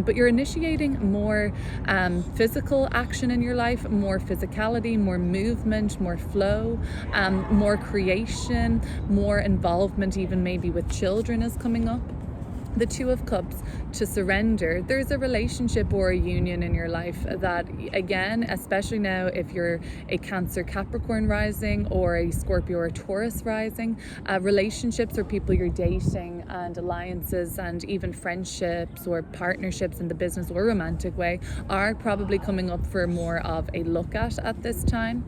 But you're initiating more physical action in your life, more physicality, more movement, more flow, more creation, more involvement, even maybe with children is coming up. The Two of Cups, to surrender. There's a relationship or a union in your life that, again, especially now if you're a Cancer Capricorn rising or a Scorpio or Taurus rising, relationships or people you're dating and alliances and even friendships or partnerships in the business or romantic way are probably coming up for more of a look at this time.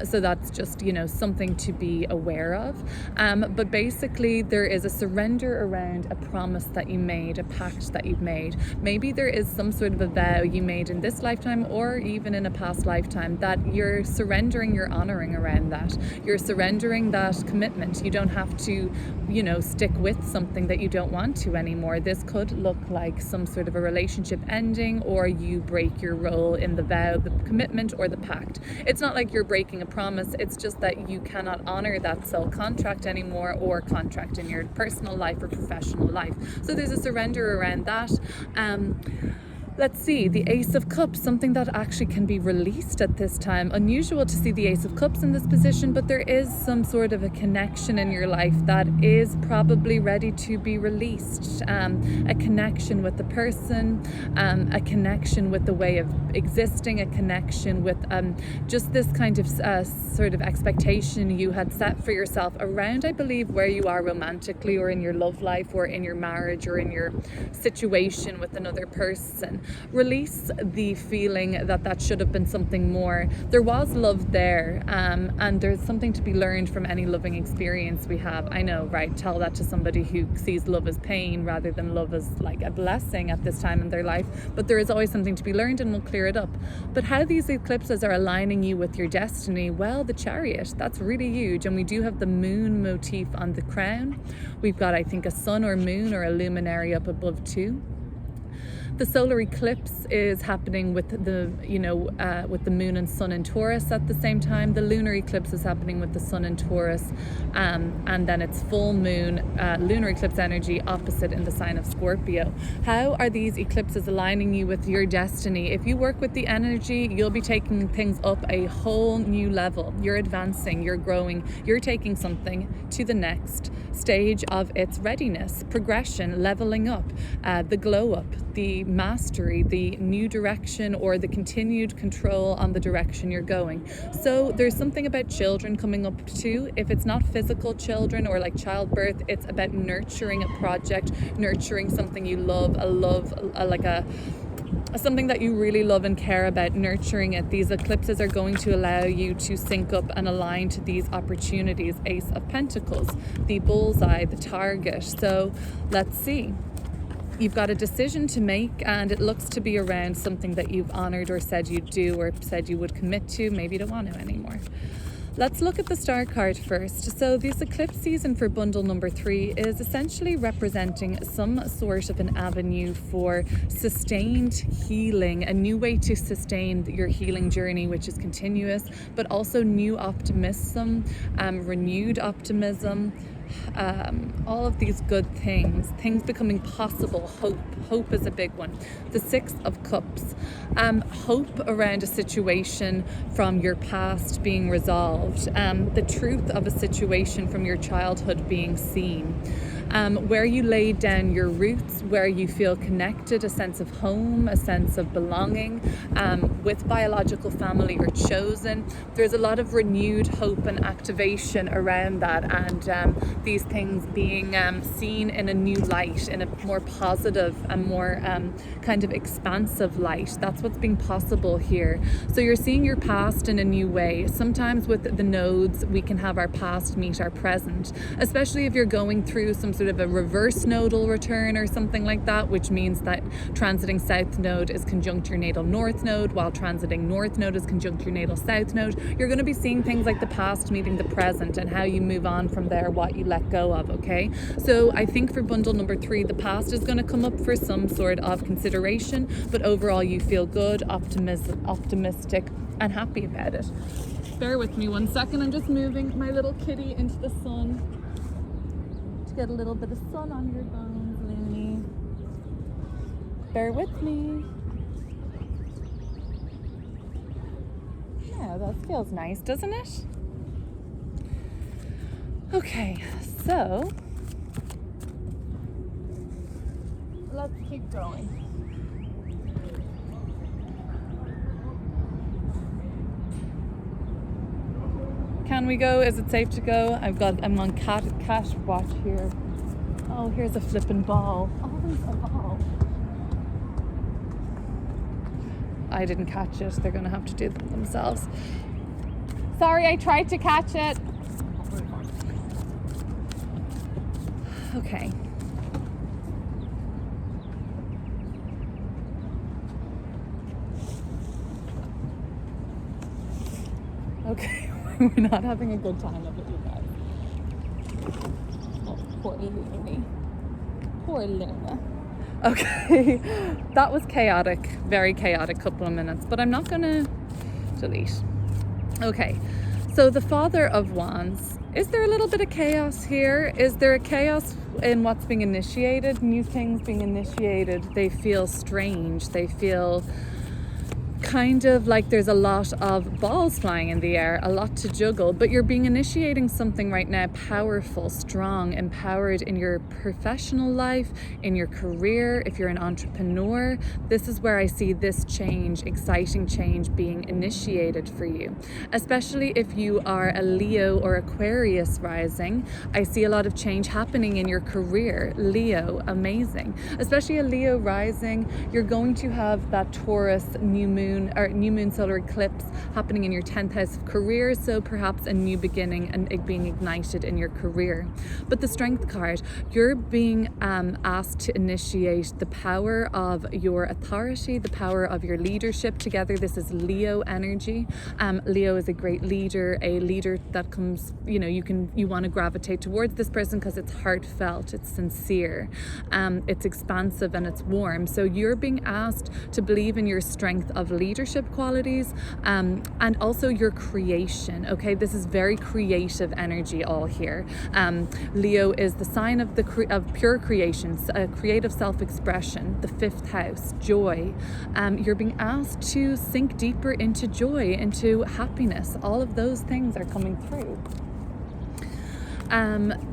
So that's just, something to be aware of. But basically there is a surrender around a promise that you made, a pact that you've made. Maybe there is some sort of a vow you made in this lifetime or even in a past lifetime that you're surrendering, you're honoring around that. You're surrendering that commitment. You don't have to, stick with something that you don't want to anymore. This could look like some sort of a relationship ending, or you break your role in the vow, the commitment, or the pact. It's not like you're breaking a promise, it's just that you cannot honor that soul contract anymore, or contract in your personal life or professional life. So there's a surrender around that. Let's see, the Ace of Cups, something that actually can be released at this time. Unusual to see the Ace of Cups in this position, but there is some sort of a connection in your life that is probably ready to be released. A connection with the person, a connection with the way of existing, a connection with just this kind of sort of expectation you had set for yourself around, I believe, where you are romantically or in your love life or in your marriage or in your situation with another person. Release the feeling that should have been something more. There was love there, and there's something to be learned from any loving experience we have. I know, right? Tell that to somebody who sees love as pain rather than love as like a blessing at this time in their life. But there is always something to be learned, and we'll clear it up. But how these eclipses are aligning you with your destiny? Well, the Chariot, that's really huge. And we do have the moon motif on the crown. We've got, I think, a sun or moon or a luminary up above too. The solar eclipse is happening with the, with the moon and sun in Taurus at the same time. The lunar eclipse is happening with the sun in Taurus, and then it's full moon, lunar eclipse energy opposite in the sign of Scorpio. How are these eclipses aligning you with your destiny? If you work with the energy, you'll be taking things up a whole new level. You're advancing, you're growing, you're taking something to the next stage of its readiness, progression, leveling up, the glow up, the mastery, the new direction, or the continued control on the direction you're going. So there's something about children coming up too. If it's not physical children or like childbirth, it's about nurturing a project, nurturing something you love, something that you really love and care about, nurturing it. These eclipses are going to allow you to sync up and align to these opportunities. Ace of Pentacles, the bullseye, the target. So let's see. You've got a decision to make, and it looks to be around something that you've honored or said you'd do or said you would commit to. Maybe you don't want to anymore. Let's look at the star card first. So this eclipse season for bundle number 3 is essentially representing some sort of an avenue for sustained healing, a new way to sustain your healing journey, which is continuous, but also new optimism, renewed optimism, all of these good things becoming possible. Hope is a big one. The 6 of Cups, hope around a situation from your past being resolved, the truth of a situation from your childhood being seen, where you laid down your roots, where you feel connected, a sense of home, a sense of belonging, with biological family or chosen. There's a lot of renewed hope and activation around that, and these things being seen in a new light, in a more positive and more kind of expansive light. That's what's being possible here. So you're seeing your past in a new way. Sometimes with the nodes, we can have our past meet our present, especially if you're going through some sort of a reverse nodal return or something like that, which means that transiting south node is conjunct your natal north node, while transiting north node is conjunct your natal south node. You're going to be seeing things like the past meeting the present and how you move on from there, what you let go of, okay? So I think for bundle number 3, the past is going to come up for some sort of consideration, but overall you feel good, optimistic and happy about it. Bear with me one second, I'm just moving my little kitty into the sun to get a little bit of sun on your bones, Looney. Bear with me. Yeah, that feels nice, doesn't it? Okay, so let's keep going. Can we go? Is it safe to go? I'm on cat watch here. Oh, here's a flippin' ball. Oh, there's a ball. I didn't catch it. They're gonna have to do it themselves. Sorry, I tried to catch it. Okay. Okay, we're not having a good time of it, you guys. Oh, poor Looney. Poor Luna. Okay, that was chaotic, very chaotic couple of minutes, but I'm not gonna delete. Okay, so the Father of Wands. Is there a little bit of chaos here? Is there a chaos in what's being initiated? New things being initiated, they feel strange. They feel kind of like there's a lot of balls flying in the air, a lot to juggle, but you're being initiating something right now powerful, strong, empowered in your professional life, in your career. If you're an entrepreneur, this is where I see this change, exciting change being initiated for you. Especially if you are a Leo or Aquarius rising, I see a lot of change happening in your career. Leo, amazing. Especially a Leo rising, you're going to have that Taurus new moon solar eclipse happening in your 10th house of career, so perhaps a new beginning and it being ignited in your career. But the Strength card, you're being asked to initiate the power of your authority, the power of your leadership together. This is Leo energy. Leo is a great leader, a leader that comes, you want to gravitate towards this person because it's heartfelt, it's sincere, it's expansive and it's warm. So you're being asked to believe in your strength of leadership qualities, and also your creation. Okay, this is very creative energy all here. Leo is the sign of pure creations, creative self-expression, the 5th house, joy. You're being asked to sink deeper into joy, into happiness. All of those things are coming through.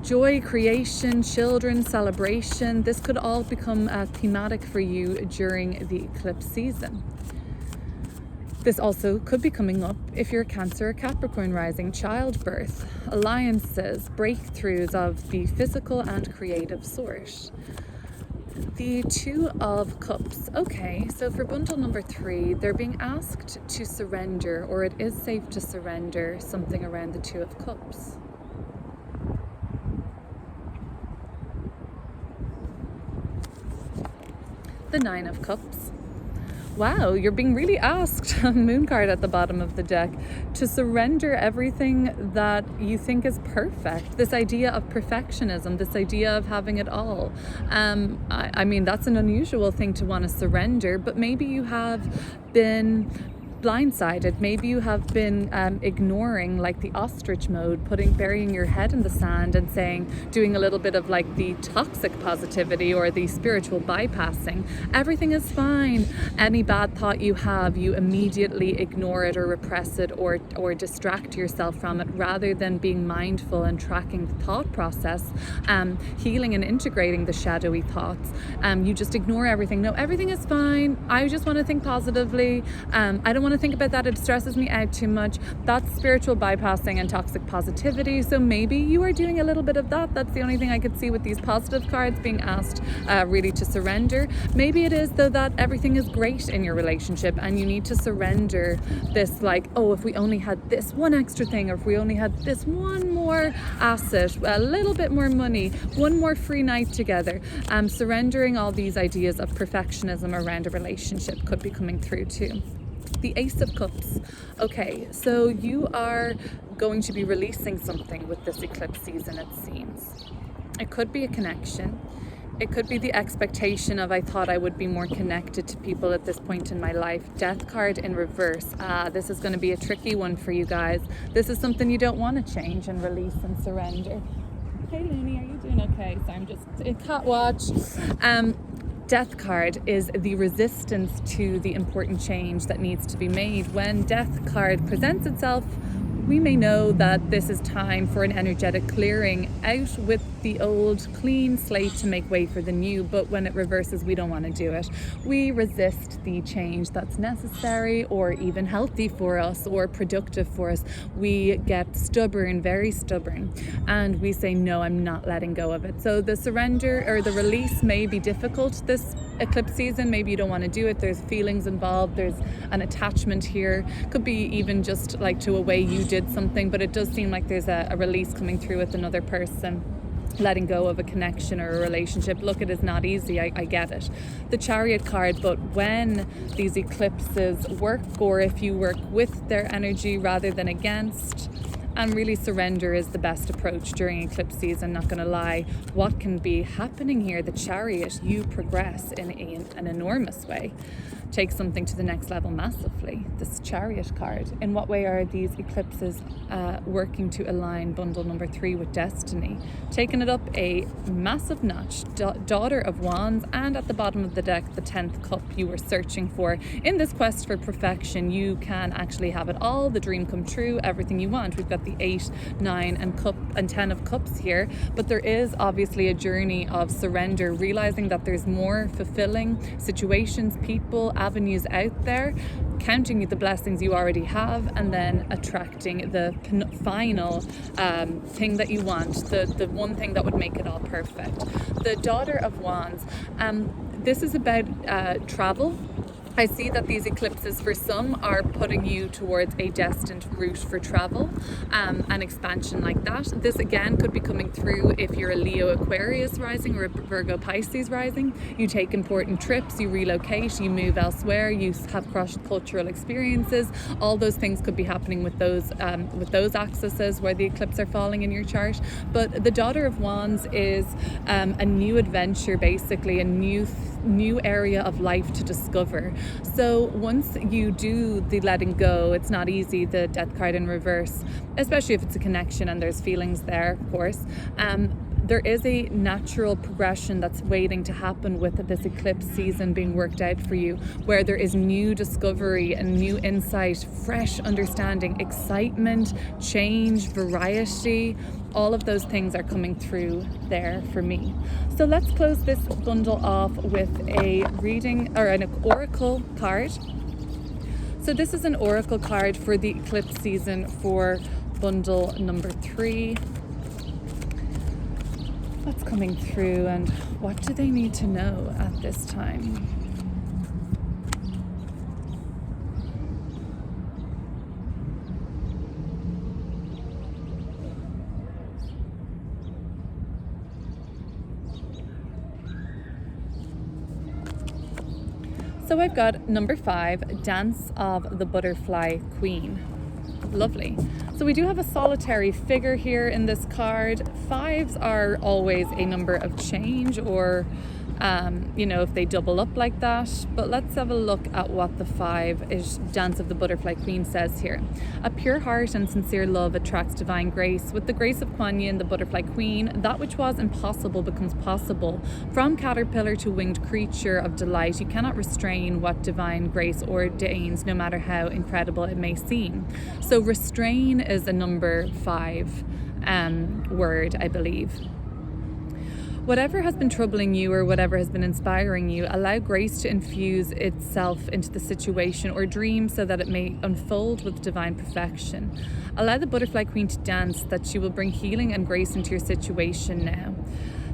Joy, creation, children, celebration. This could all become thematic for you during the eclipse season. This also could be coming up if you're a Cancer or Capricorn rising, childbirth, alliances, breakthroughs of the physical and creative sort. The 2 of Cups. Okay, so for bundle number 3, they're being asked to surrender, or it is safe to surrender something around the 2 of Cups. The 9 of Cups. Wow, you're being really asked, moon card at the bottom of the deck, to surrender everything that you think is perfect. This idea of perfectionism, this idea of having it all. I mean, that's an unusual thing to want to surrender, but maybe you have been blindsided. Maybe you have been ignoring, like, the ostrich mode, burying your head in the sand and doing a little bit of like the toxic positivity or the spiritual bypassing. Everything is fine. Any bad thought you have, you immediately ignore it or repress it or distract yourself from it, rather than being mindful and tracking the thought process, healing and integrating the shadowy thoughts. You just ignore everything. No, everything is fine. I just want to think positively. I don't want to think about that. It stresses me out too much. That's spiritual bypassing and toxic positivity. So maybe you are doing a little bit of that. That's the only thing I could see with these positive cards being asked really to surrender. Maybe it is, though, that everything is great in your relationship and you need to surrender this, like, oh, if we only had this one extra thing, or if we only had this one more asset, a little bit more money, one more free night together. Surrendering all these ideas of perfectionism around a relationship could be coming through too. The Ace of Cups. Okay, so you are going to be releasing something with this eclipse season, it seems. It could be a connection. It could be the expectation of, I thought I would be more connected to people at this point in my life. Death card in reverse. This is going to be a tricky one for you guys. This is something you don't want to change and release and surrender. Hey Looney, are you doing okay? So I'm just in cat watch. Death card is the resistance to the important change that needs to be made. When Death card presents itself, we may know that this is time for an energetic clearing out with the old clean slate to make way for the new. But when it reverses, we don't want to do it. We resist the change that's necessary or even healthy for us or productive for us. We get stubborn, very stubborn, and we say, no, I'm not letting go of it. So the surrender or the release may be difficult this eclipse season. Maybe you don't want to do it. There's feelings involved. There's an attachment here. Could be even just like to a way you did something, but it does seem like there's a release coming through with another person. Letting go of a connection or a relationship. Look, it is not easy. I get it. The Chariot card, but when these eclipses work, or if you work with their energy rather than against, and really surrender is the best approach during eclipse season, not gonna lie. What can be happening here? The Chariot, you progress in an enormous way. Take something to the next level massively. This Chariot card. In what way are these eclipses working to align bundle number 3 with destiny? Taking it up a massive notch. Daughter of Wands, and at the bottom of the deck, the 10th cup you were searching for. In this quest for perfection, you can actually have it all, the dream come true, everything you want. We've got the 8, 9 and 10 of cups here, but there is obviously a journey of surrender, realizing that there's more fulfilling situations, people, avenues out there, counting the blessings you already have, and then attracting the final thing that you want, the one thing that would make it all perfect. The Daughter of Wands, this is about travel. I see that these eclipses for some are putting you towards a destined route for travel, and expansion like that. This again could be coming through if you're a Leo Aquarius rising or a Virgo Pisces rising. You take important trips, you relocate, you move elsewhere, you have cross-cultural experiences. All those things could be happening with those axes where the eclipses are falling in your chart. But the Daughter of Wands is a new adventure, basically, a new area of life to discover. So once you do the letting go, it's not easy, the Death card in reverse, especially if it's a connection and there's feelings there, of course. There is a natural progression that's waiting to happen with this eclipse season being worked out for you, where there is new discovery and new insight, fresh understanding, excitement, change, variety. All of those things are coming through there for me. So let's close this bundle off with a reading or an oracle card. So this is an oracle card for the eclipse season for bundle number 3. What's coming through and what do they need to know at this time? So I've got number 5, Dance of the Butterfly Queen. Lovely. So we do have a solitary figure here in this card. 5s are always a number of change, or if they double up like that. But let's have a look at what the 5 is, Dance of the Butterfly Queen, says here. A pure heart and sincere love attracts divine grace. With the grace of Kuan Yin, the Butterfly Queen, that which was impossible becomes possible. From caterpillar to winged creature of delight, you cannot restrain what divine grace ordains, no matter how incredible it may seem. So restrain is a number 5 word, I believe. Whatever has been troubling you or whatever has been inspiring you, allow grace to infuse itself into the situation or dream so that it may unfold with divine perfection. Allow the Butterfly Queen to dance, that she will bring healing and grace into your situation now.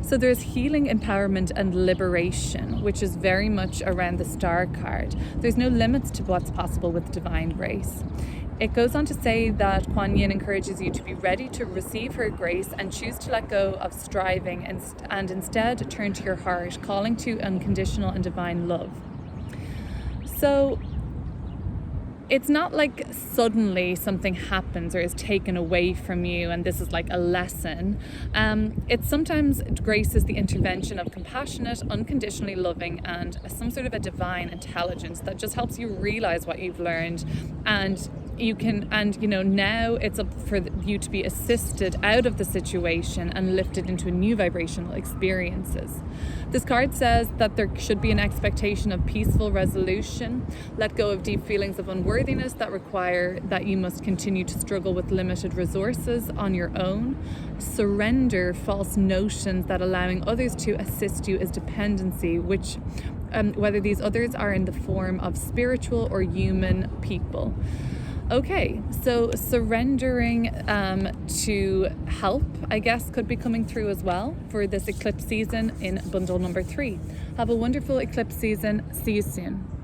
So there's healing, empowerment, and liberation, which is very much around the Star card. There's no limits to what's possible with divine grace. It goes on to say that Kuan Yin encourages you to be ready to receive her grace and choose to let go of striving and instead turn to your heart, calling to unconditional and divine love. So it's not like suddenly something happens or is taken away from you and this is like a lesson. It's sometimes grace is the intervention of compassionate, unconditionally loving, and some sort of a divine intelligence that just helps you realize what you've learned, and now it's up for you to be assisted out of the situation and lifted into new vibrational experiences. This card says that there should be an expectation of peaceful resolution. Let go of deep feelings of unworthiness that require that you must continue to struggle with limited resources on your own. Surrender false notions that allowing others to assist you is dependency, which whether these others are in the form of spiritual or human people. Okay, so surrendering to help, I guess, could be coming through as well for this eclipse season in bundle number 3. Have a wonderful eclipse season. See you soon.